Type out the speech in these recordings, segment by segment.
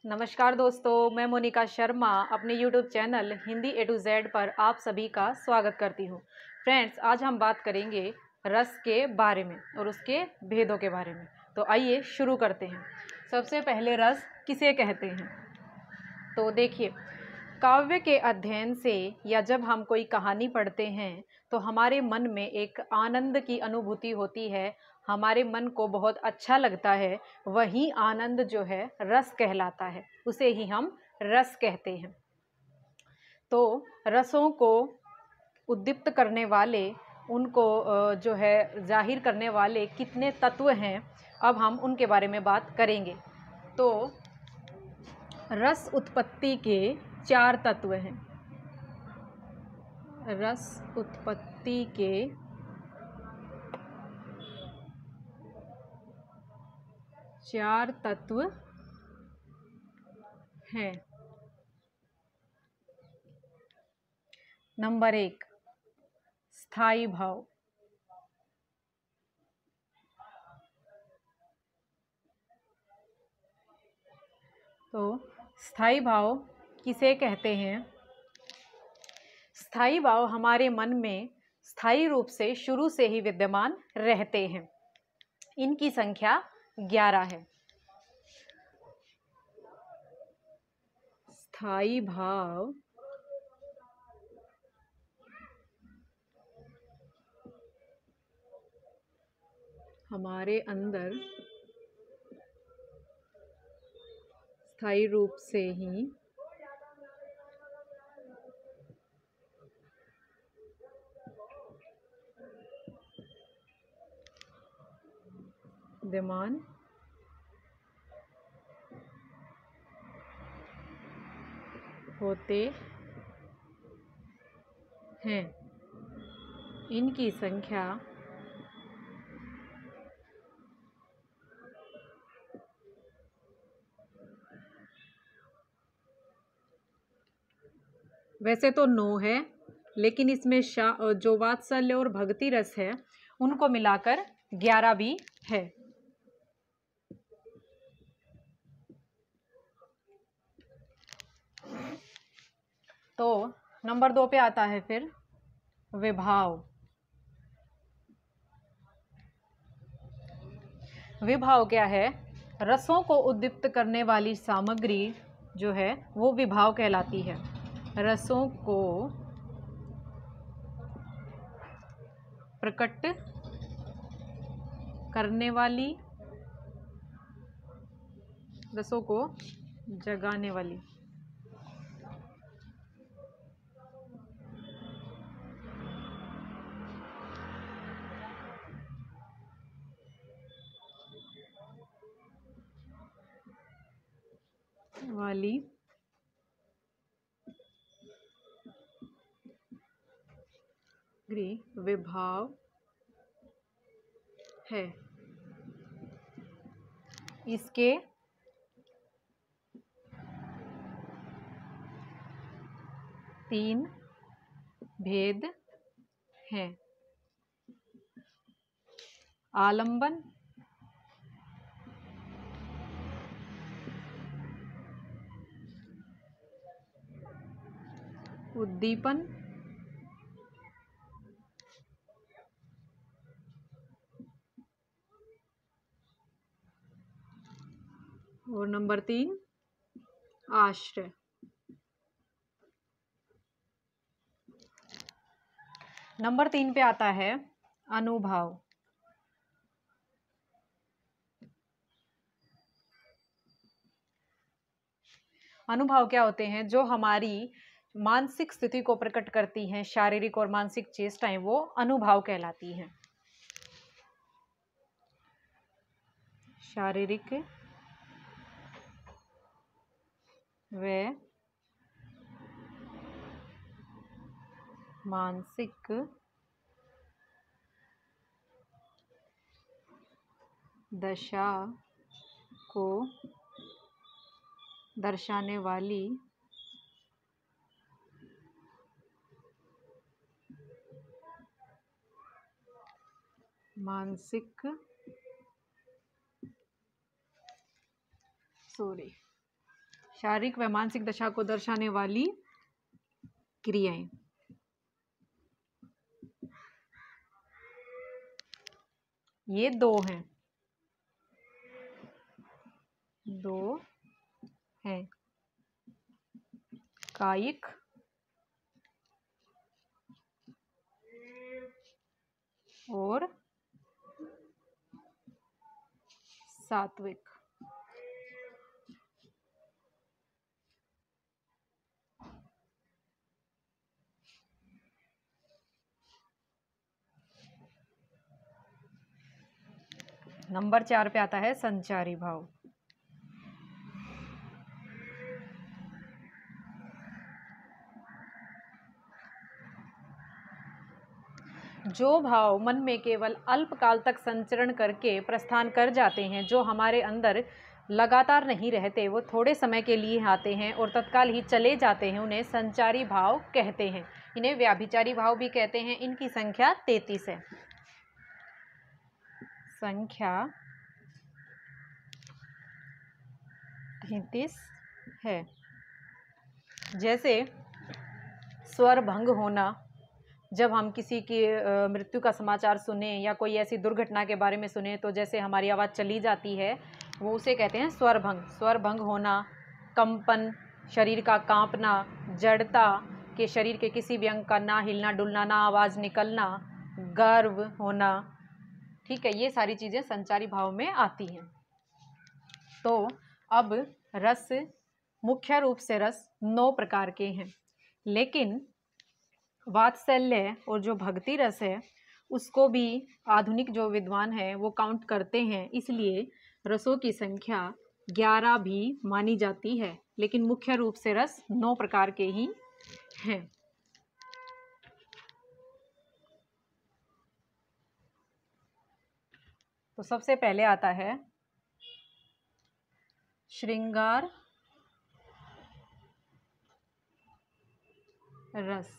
नमस्कार दोस्तों, मैं मोनिका शर्मा अपने YouTube channel Hindi A to Z पर आप सभी का स्वागत करती हूँ। फ्रेंड्स, आज हम बात करेंगे रस के बारे में और उसके भेदों के बारे में। तो आइए शुरू करते हैं। सबसे पहले रस किसे कहते हैं? तो देखिए, काव्य के अध्ययन से या जब हम कोई कहानी पढ़ते हैं तो हमारे मन में एक आनंद की अनुभूति होती है, हमारे मन को बहुत अच्छा लगता है। वही आनंद जो है रस कहलाता है, उसे ही हम रस कहते हैं। तो रसों को उद्दीप्त करने वाले, उनको जो है जाहिर करने वाले कितने तत्व हैं, अब हम उनके बारे में बात करेंगे। तो रस उत्पत्ति के 4 तत्व हैं। रस उत्पत्ति के 4 तत्व हैं। नंबर 1, स्थायी भाव। तो स्थायी भाव किसे कहते हैं? स्थायी भाव हमारे मन में स्थायी रूप से शुरू से ही विद्यमान रहते हैं। इनकी संख्या 11 है। स्थायी भाव हमारे अंदर स्थायी रूप से ही विद्यमान होते हैं। इनकी संख्या वैसे तो 9 है, लेकिन इसमें जो वात्सल्य और भक्ति रस है उनको मिलाकर 11 भी है। तो नंबर 2 पे आता है फिर विभाव। विभाव क्या है? रसों को उद्दीप्त करने वाली सामग्री जो है वो विभाव कहलाती है। रसों को प्रकट करने वाली, रसों को जगाने वाली विभाव है। इसके 3 भेद हैं। आलंबन, उद्दीपन और नंबर 3 आश्रय। नंबर 3 पे आता है अनुभाव। अनुभाव क्या होते हैं? जो हमारी मानसिक स्थिति को प्रकट करती हैं, शारीरिक और मानसिक चेष्टाएं, वो अनुभाव कहलाती हैं। शारीरिक व मानसिक दशा को दर्शाने वाली शारीरिक व मानसिक दशा को दर्शाने वाली क्रियाएं। ये दो हैं, दो हैं, कायिक और सात्विक। नंबर 4 पे आता है संचारी भाव। जो भाव मन में केवल अल्पकाल तक संचरण करके प्रस्थान कर जाते हैं, जो हमारे अंदर लगातार नहीं रहते, वो थोड़े समय के लिए आते हैं और तत्काल ही चले जाते हैं, उन्हें संचारी भाव कहते हैं। इन्हें व्याभिचारी भाव भी कहते हैं। इनकी संख्या 33 है। संख्या 33 है। जैसे स्वर भंग होना, जब हम किसी की मृत्यु का समाचार सुने या कोई ऐसी दुर्घटना के बारे में सुने तो जैसे हमारी आवाज़ चली जाती है, वो उसे कहते हैं स्वर भंग। स्वर भंग होना, कंपन, शरीर का कांपना, जड़ता के शरीर के किसी भी अंग का ना हिलना डुलना, ना आवाज़ निकलना, गर्व होना, ठीक है, ये सारी चीज़ें संचारी भाव में आती हैं। तो अब रस, मुख्य रूप से रस 9 प्रकार के हैं, लेकिन वात्सल्य और जो भक्ति रस है उसको भी आधुनिक जो विद्वान हैं वो काउंट करते हैं, इसलिए रसों की संख्या 11 भी मानी जाती है, लेकिन मुख्य रूप से रस 9 प्रकार के ही हैं। तो सबसे पहले आता है श्रृंगार रस।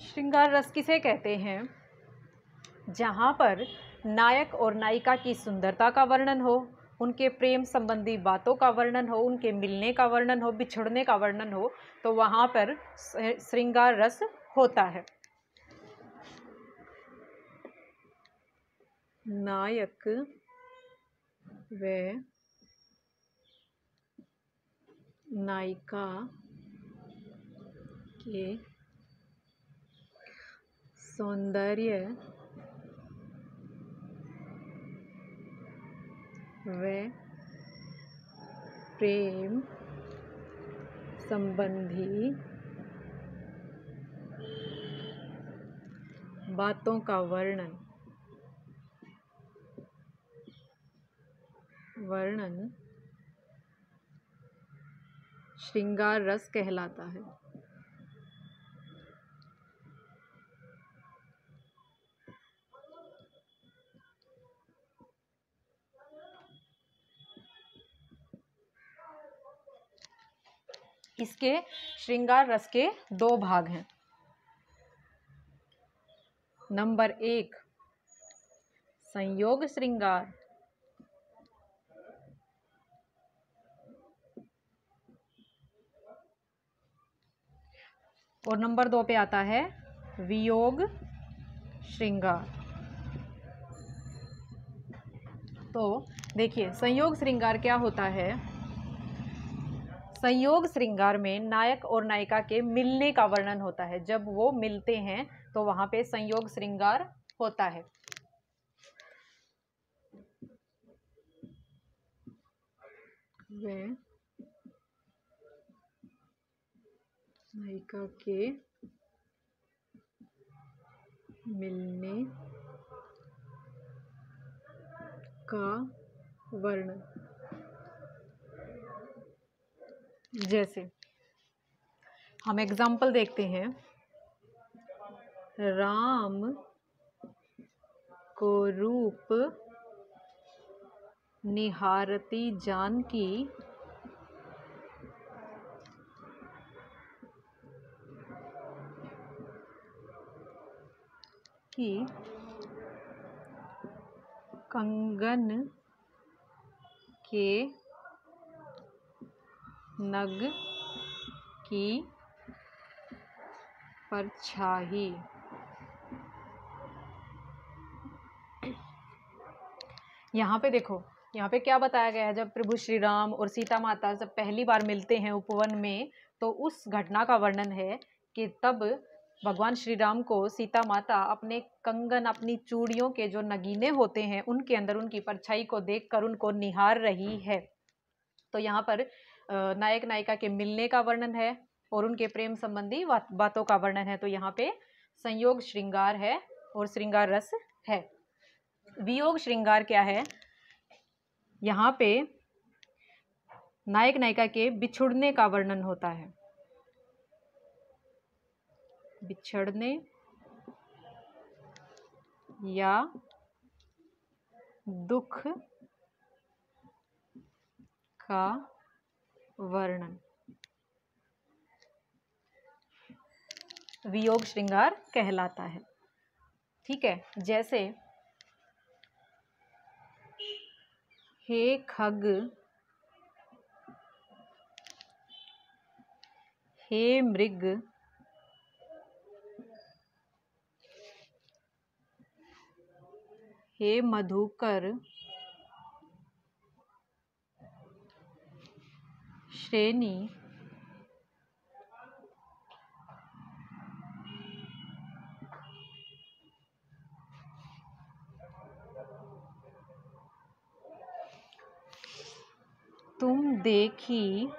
श्रृंगार रस किसे कहते हैं? जहाँ पर नायक और नायिका की सुंदरता का वर्णन हो, उनके प्रेम संबंधी बातों का वर्णन हो, उनके मिलने का वर्णन हो, बिछड़ने का वर्णन हो, तो वहाँ पर श्रृंगार रस होता है। नायक व नायिका के सौंदर्य व प्रेम संबंधी बातों का वर्णन श्रृंगार रस कहलाता है। इसके श्रृंगार रस के 2 भाग हैं। नंबर 1 संयोग श्रृंगार, और नंबर 2 पे आता है वियोग श्रृंगार। तो देखिए संयोग श्रृंगार क्या होता है। संयोग श्रृंगार में नायक और नायिका के मिलने का वर्णन होता है। जब वो मिलते हैं तो वहां पे संयोग श्रृंगार होता है। वे नायिका के मिलने का वर्णन, जैसे हम एग्जाम्पल देखते हैं, राम को रूप निहारती जानकी की कंगन के नग की परछाई। यहाँ पे देखो, यहाँ पे क्या बताया गया है, जब प्रभु श्री राम और सीता माता जब पहली बार मिलते हैं उपवन में, तो उस घटना का वर्णन है कि तब भगवान श्री राम को सीता माता अपने कंगन, अपनी चूड़ियों के जो नगीने होते हैं उनके अंदर उनकी परछाई को देखकर उनको निहार रही है। तो यहाँ पर नायक नायिका के मिलने का वर्णन है और उनके प्रेम संबंधी बातों का वर्णन है। तो यहाँ पे संयोग श्रृंगार है और श्रृंगार रस है। वियोग श्रृंगार क्या है? यहाँ पे नायक नायिका के बिछुड़ने का वर्णन होता है। बिछड़ने या दुख का वर्णन वियोग श्रृंगार कहलाता है। ठीक है, जैसे हे खग, हे मृग, हे मधुकर, श्रेणी, तुम देखी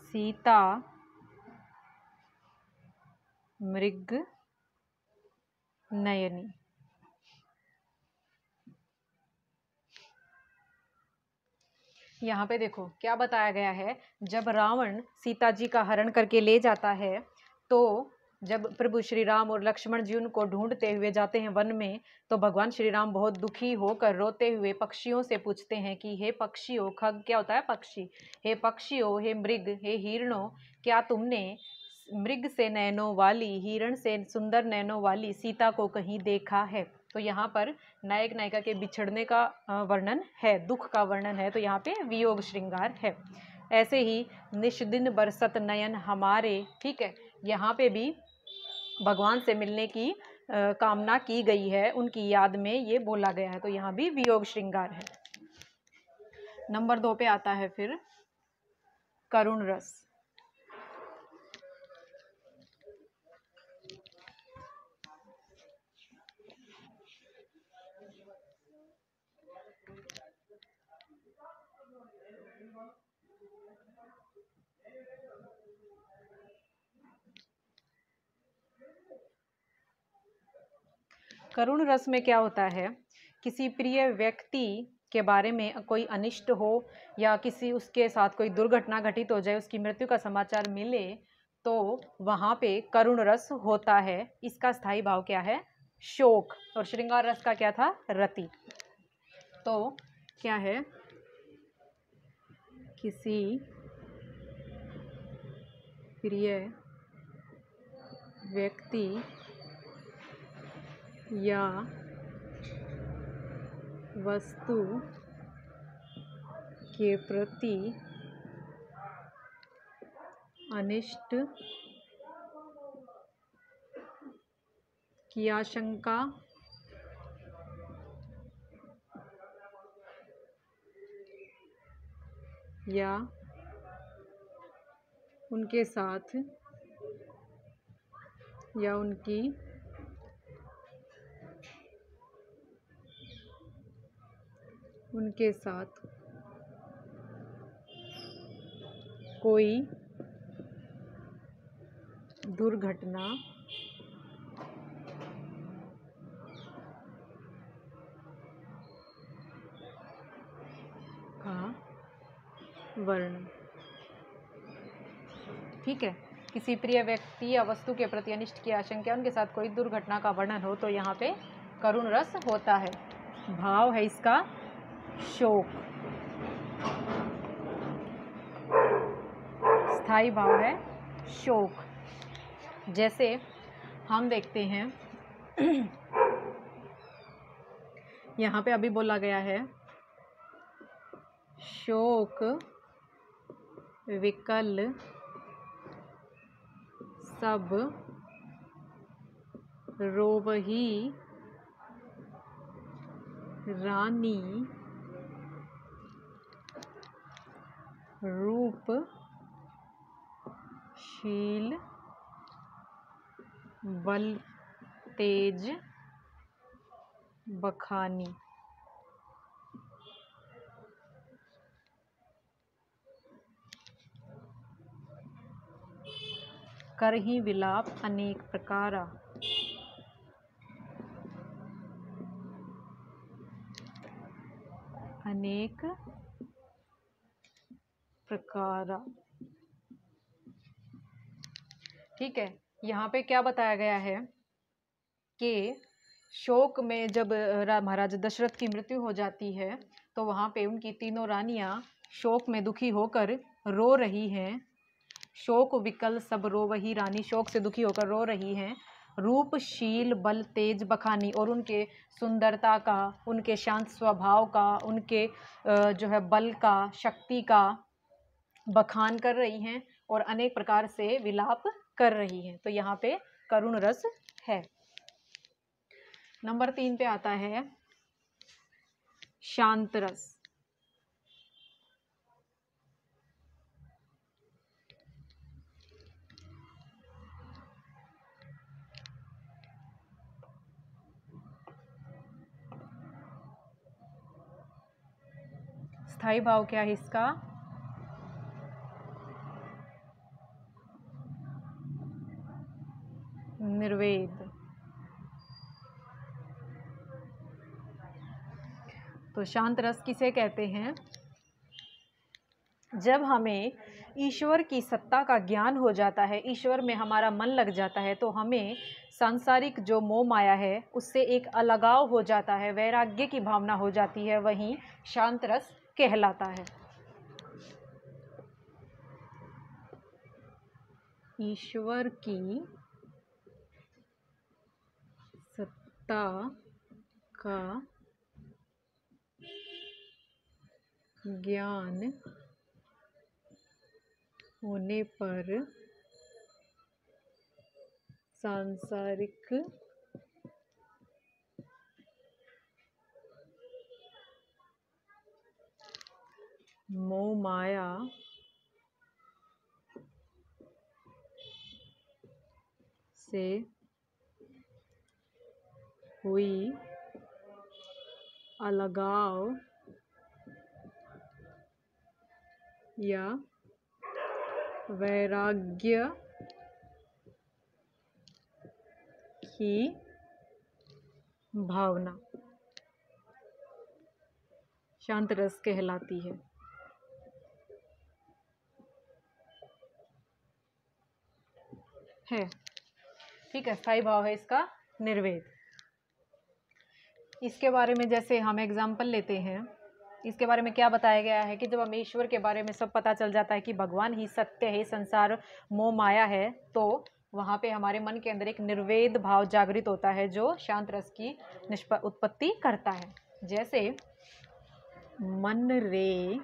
सीता मृग नयनी। यहाँ पे देखो क्या बताया गया है, जब रावण सीता जी का हरण करके ले जाता है, तो जब प्रभु श्री राम और लक्ष्मण जी उनको ढूंढते हुए जाते हैं वन में, तो भगवान श्री राम बहुत दुखी होकर रोते हुए पक्षियों से पूछते हैं कि हे पक्षियों, खग क्या होता है? पक्षी। हे पक्षियों, हे मृग, हे हिरणों, क्या तुमने मृग से नैनों वाली, हिरण से सुंदर नैनों वाली सीता को कहीं देखा है? तो यहाँ पर नायक नायिका के बिछड़ने का वर्णन है, दुख का वर्णन है। तो यहाँ पे वियोग श्रृंगार है। ऐसे ही निष्दिन बरसत नयन हमारे, ठीक है, यहाँ पे भी भगवान से मिलने की कामना की गई है, उनकी याद में ये बोला गया है। तो यहाँ भी वियोग श्रृंगार है। नंबर 2 पे आता है फिर करुण रस। करुण रस में क्या होता है, किसी प्रिय व्यक्ति के बारे में कोई अनिष्ट हो या किसी उसके साथ कोई दुर्घटना घटित हो जाए, उसकी मृत्यु का समाचार मिले, तो वहाँ पे करुण रस होता है। इसका स्थायी भाव क्या है? शोक। और श्रृंगार रस का क्या था? रति। तो क्या है? किसी प्रिय व्यक्ति या वस्तु के प्रति अनिष्ट की आशंका या उनके साथ या उनकी उनके साथ कोई दुर्घटना का वर्णन। ठीक है, किसी प्रिय व्यक्ति या वस्तु के प्रति अनिष्ट की आशंका, उनके साथ कोई दुर्घटना का वर्णन हो, तो यहाँ पे करुण रस होता है। भाव है इसका शोक। स्थायी भाव है शोक। जैसे हम देखते हैं यहाँ पे अभी बोला गया है शोक विकल सब रोवही रानी रूप शील बल तेज बखानी। करही विलाप अनेक प्रकारा। अनेक प्रकारा। ठीक है, यहाँ पे क्या बताया गया है कि शोक में जब महाराज दशरथ की मृत्यु हो जाती है तो वहाँ पे उनकी तीनों रानियां शोक में दुखी होकर रो रही हैं। शोक विकल सब रोवही रानी, शोक से दुखी होकर रो रही हैं। रूप शील बल तेज बखानी, और उनके सुंदरता का, उनके शांत स्वभाव का, उनके जो है बल का, शक्ति का बखान कर रही हैं और अनेक प्रकार से विलाप कर रही हैं। तो यहाँ पे करुण रस है। नंबर 3 पे आता है शांत रस। स्थाई भाव क्या है इसका? निर्वेद। तो शांत रस किसे कहते हैं? जब हमें ईश्वर की सत्ता का ज्ञान हो जाता है, ईश्वर में हमारा मन लग जाता है, तो हमें सांसारिक जो मोह माया है उससे एक अलगाव हो जाता है, वैराग्य की भावना हो जाती है, वही शांत रस कहलाता है। ईश्वर की सत्ता का ज्ञान होने पर सांसारिक मोह माया से हुई अलगाव या वैराग्य की भावना शांत रस कहलाती है। ठीक है, स्थाई भाव है इसका निर्वेद। इसके बारे में जैसे हम एग्जाम्पल लेते हैं, इसके बारे में क्या बताया गया है कि जब हमें ईश्वर के बारे में सब पता चल जाता है कि भगवान ही सत्य है, संसार मोह माया है, तो वहाँ पे हमारे मन के अंदर एक निर्वेद भाव जागृत होता है जो शांत रस की उत्पत्ति करता है। जैसे मन रे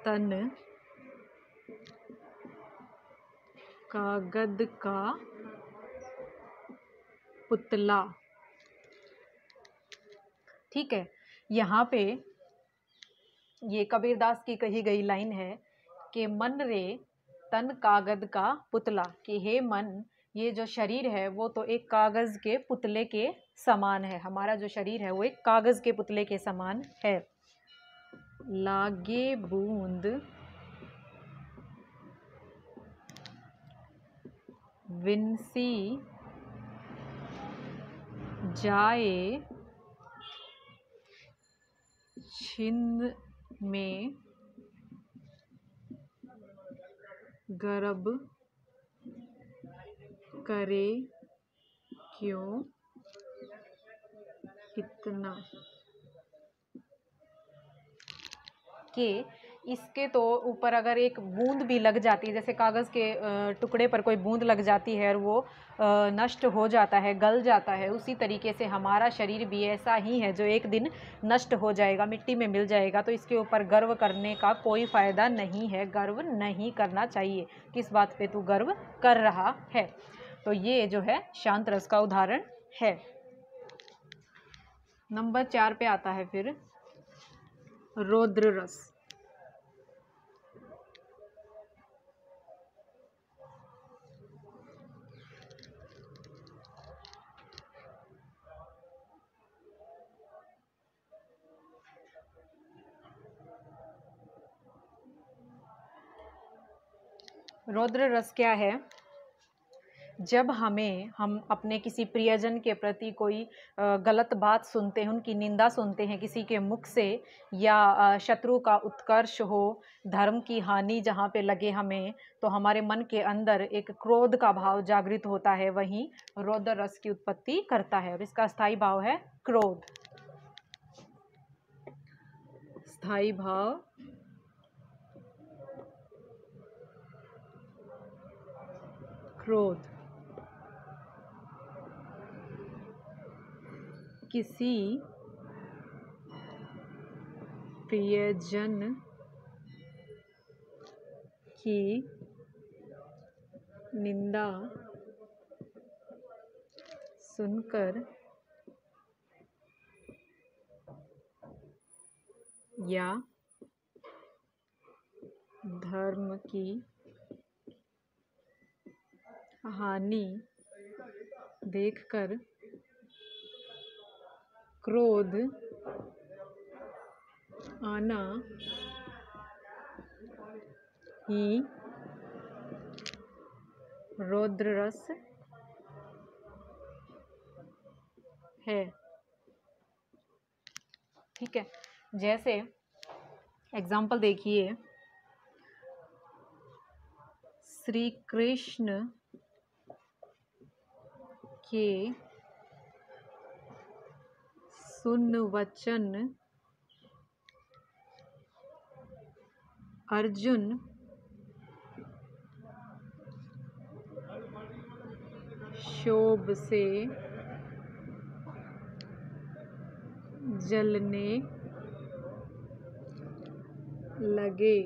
तन कागद का पुतला। ठीक है, यहाँ पे ये कबीरदास की कही गई लाइन है कि मन रे तन कागद का पुतला, कि हे मन, ये जो शरीर है वो तो एक कागज के पुतले के समान है। हमारा जो शरीर है वो एक कागज के पुतले के समान है। लागे बूंद विनसी जाए छिंद में गर्भ करे क्यों इतना। कि इसके तो ऊपर अगर एक बूंद भी लग जाती है, जैसे कागज़ के टुकड़े पर कोई बूंद लग जाती है और वो नष्ट हो जाता है, गल जाता है, उसी तरीके से हमारा शरीर भी ऐसा ही है जो एक दिन नष्ट हो जाएगा, मिट्टी में मिल जाएगा। तो इसके ऊपर गर्व करने का कोई फ़ायदा नहीं है, गर्व नहीं करना चाहिए। किस बात पे तू गर्व कर रहा है? तो ये जो है शांत रस का उदाहरण है। नंबर 4 पे आता है फिर रौद्र रस। रौद्र रस क्या है? जब हम अपने किसी प्रियजन के प्रति कोई गलत बात सुनते हैं, उनकी निंदा सुनते हैं किसी के मुख से, या शत्रु का उत्कर्ष हो, धर्म की हानि जहाँ पे लगे हमें, तो हमारे मन के अंदर एक क्रोध का भाव जागृत होता है, वहीं रौद्र रस की उत्पत्ति करता है। और इसका स्थायी भाव है क्रोध। स्थायी भाव क्रोध। किसी प्रियजन की निंदा सुनकर या धर्म की हानि देखकर क्रोध आना ही रौद्र रस है। ठीक है, जैसे एग्जाम्पल देखिए, श्री कृष्ण के सुनवचन अर्जुन क्षोभ से जलने लगे।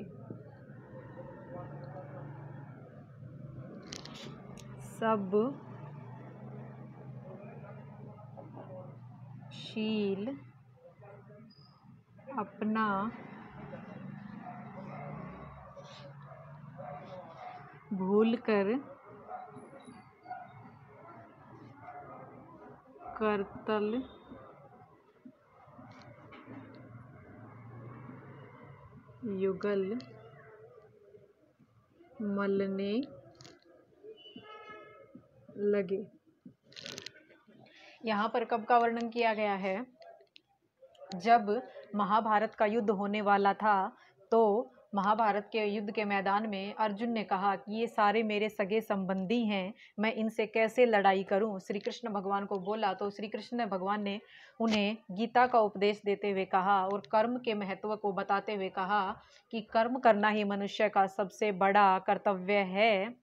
सब शील अपना भूलकर करतल युगल मलने लगे। यहाँ पर कब का वर्णन किया गया है? जब महाभारत का युद्ध होने वाला था, तो महाभारत के युद्ध के मैदान में अर्जुन ने कहा कि ये सारे मेरे सगे संबंधी हैं, मैं इनसे कैसे लड़ाई करूं? श्री कृष्ण भगवान को बोला, तो श्री कृष्ण भगवान ने उन्हें गीता का उपदेश देते हुए कहा और कर्म के महत्व को बताते हुए कहा कि कर्म करना ही मनुष्य का सबसे बड़ा कर्तव्य है,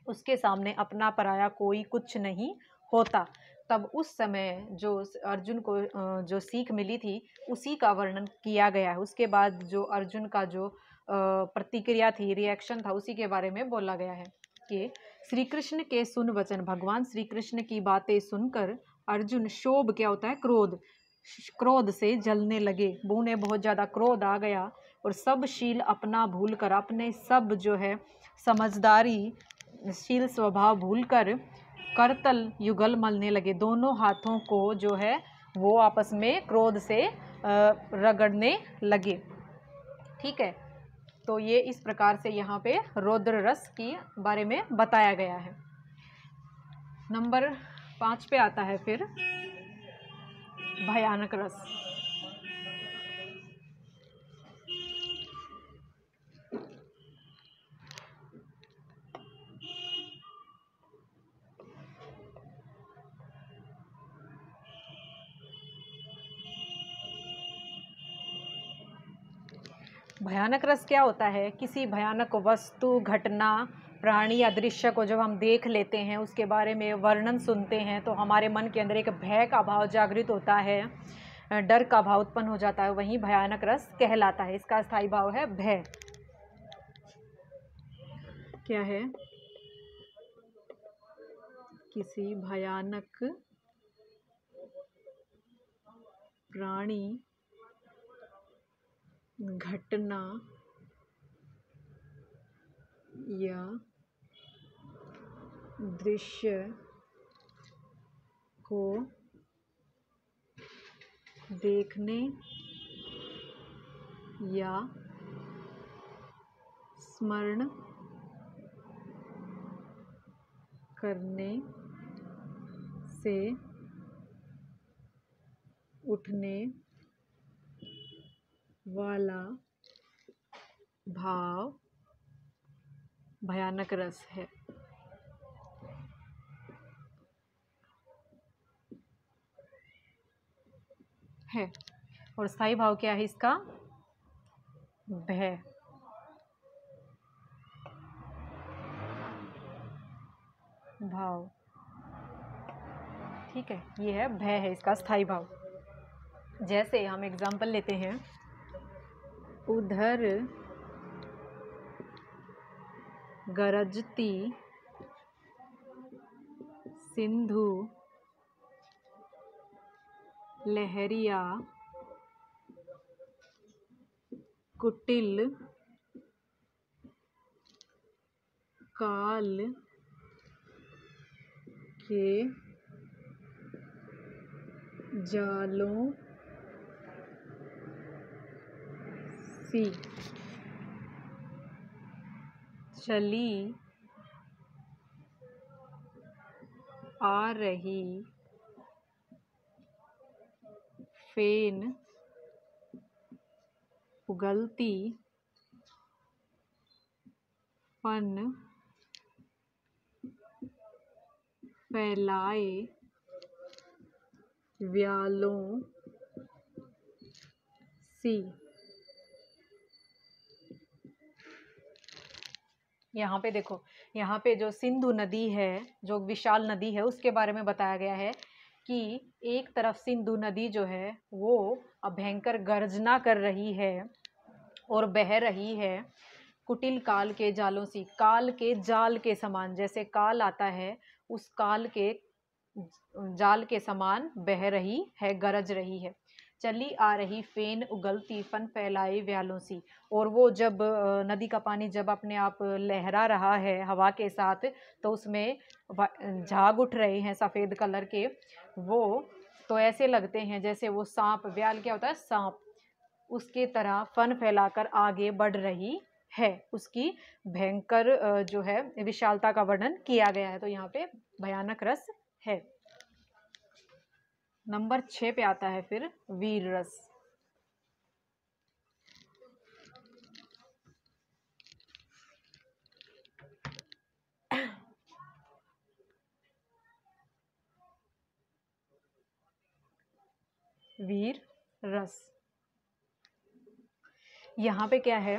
उसके सामने अपना पराया कोई कुछ नहीं होता। तब उस समय जो अर्जुन को जो सीख मिली थी, उसी का वर्णन किया गया है। उसके बाद जो अर्जुन का जो प्रतिक्रिया थी, रिएक्शन था, उसी के बारे में बोला गया है कि श्री कृष्ण के सुन वचन, भगवान श्री कृष्ण की बातें सुनकर अर्जुन, शोभ क्या होता है? क्रोध, क्रोध से जलने लगे। उन्हें बहुत ज़्यादा क्रोध आ गया और सब शील अपना भूल कर, अपने सब जो है समझदारी शील स्वभाव भूलकर करतल युगल मलने लगे। दोनों हाथों को जो है वो आपस में क्रोध से रगड़ने लगे। ठीक है, तो ये इस प्रकार से यहाँ पे रौद्र रस की बारे में बताया गया है। नंबर 5 पे आता है फिर भयानक रस। भयानक रस क्या होता है? किसी भयानक वस्तु, घटना, प्राणी या दृश्य को जब हम देख लेते हैं, उसके बारे में वर्णन सुनते हैं, तो हमारे मन के अंदर एक भय का भाव जागृत होता है, डर का भाव उत्पन्न हो जाता है, वही भयानक रस कहलाता है। इसका स्थायी भाव है भय। क्या है? किसी भयानक प्राणी, घटना या दृश्य को देखने या स्मरण करने से उठने वाला भाव भयानक रस है। और स्थायी भाव क्या है इसका? भय। भाव, ठीक है, ये है भय है इसका स्थायी भाव। जैसे हम एग्जाम्पल लेते हैं, उधर गरजती सिंधु लहरिया कुटिल काल के जालों सी चली आ रही फेन उगलती फन फैलाए व्यालों सी। यहाँ पे देखो, यहाँ पे जो सिंधु नदी है, जो विशाल नदी है, उसके बारे में बताया गया है कि एक तरफ सिंधु नदी जो है वो अब भयंकर गर्जना कर रही है और बह रही है कुटिल काल के जालों सी, काल के जाल के समान, जैसे काल आता है उस काल के जाल के समान बह रही है, गरज रही है। चली आ रही फेन उगलती फन फैलाए व्यालों सी, और वो जब नदी का पानी जब अपने आप लहरा रहा है हवा के साथ, तो उसमें झाग उठ रहे हैं सफ़ेद कलर के, वो तो ऐसे लगते हैं जैसे वो सांप, व्याल क्या होता है? सांप, उसके तरह फन फैलाकर आगे बढ़ रही है। उसकी भयंकर जो है विशालता का वर्णन किया गया है। तो यहाँ पे भयानक रस है। नंबर 6 पे आता है फिर वीर रस। वीर रस, यहाँ पे क्या है?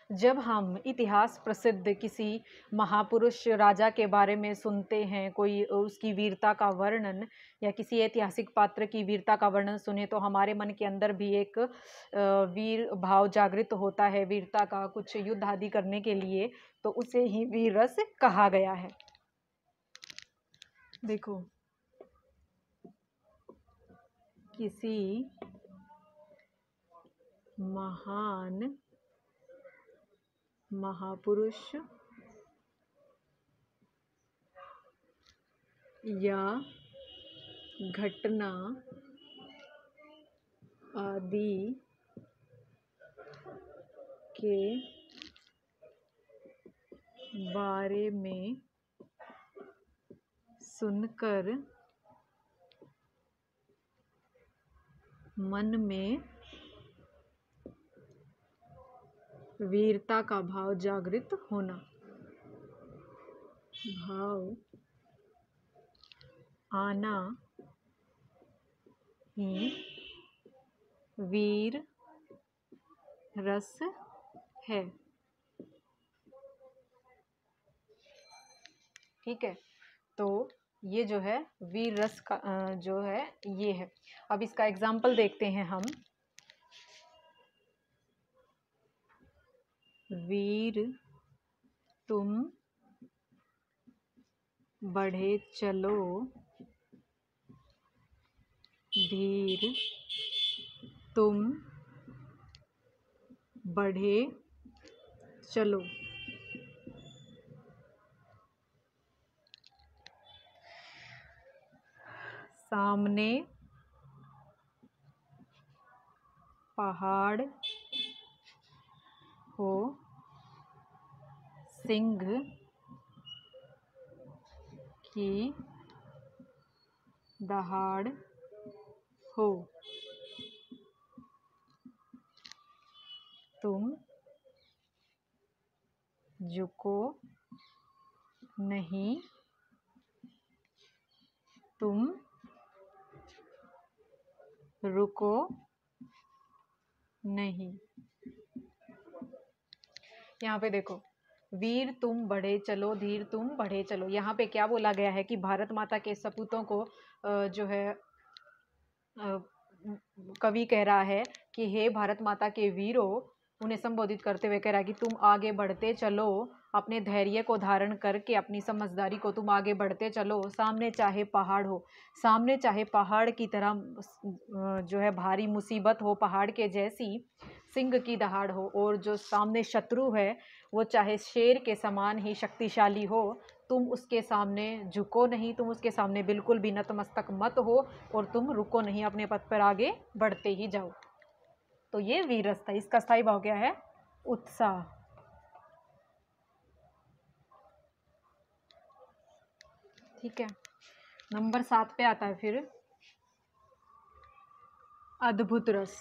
जब हम इतिहास प्रसिद्ध किसी महापुरुष राजा के बारे में सुनते हैं, कोई उसकी वीरता का वर्णन या किसी ऐतिहासिक पात्र की वीरता का वर्णन सुने, तो हमारे मन के अंदर भी एक वीर भाव जागृत होता है, वीरता का, कुछ युद्ध आदि करने के लिए, तो उसे ही वीर रस कहा गया है। देखो, किसी महान महापुरुष या घटना आदि के बारे में सुनकर मन में वीरता का भाव जागृत होना, भाव आना ही वीर रस है। ठीक है, तो ये जो है वीर रस का जो है ये है। अब इसका एग्जाम्पल देखते हैं हम। वीर तुम बढ़े चलो, धीर तुम बढ़े चलो। सामने पहाड़ हो, सिंह की दहाड़ हो, तुम झुको नहीं, तुम रुको नहीं। यहाँ पे देखो, वीर तुम बढ़े चलो, धीर तुम बढ़े चलो। यहाँ पे क्या बोला गया है कि भारत माता के सपूतों को जो है कवि कह रहा है कि हे भारत माता के वीरों, उन्हें संबोधित करते हुए कह रहा है कि तुम आगे बढ़ते चलो, अपने धैर्य को धारण करके, अपनी समझदारी को तुम आगे बढ़ते चलो। सामने चाहे पहाड़ हो, सामने चाहे पहाड़ की तरह जो है भारी मुसीबत हो, पहाड़ के जैसी सिंह की दहाड़ हो, और जो सामने शत्रु है वो चाहे शेर के समान ही शक्तिशाली हो, तुम उसके सामने झुको नहीं, तुम उसके सामने बिल्कुल भी नतमस्तक मत हो, और तुम रुको नहीं, अपने पथ पर आगे बढ़ते ही जाओ। तो ये वीरस था। इसका स्थायी भाव क्या है? उत्साह। ठीक है, नंबर 7 पे आता है फिर अद्भुत रस।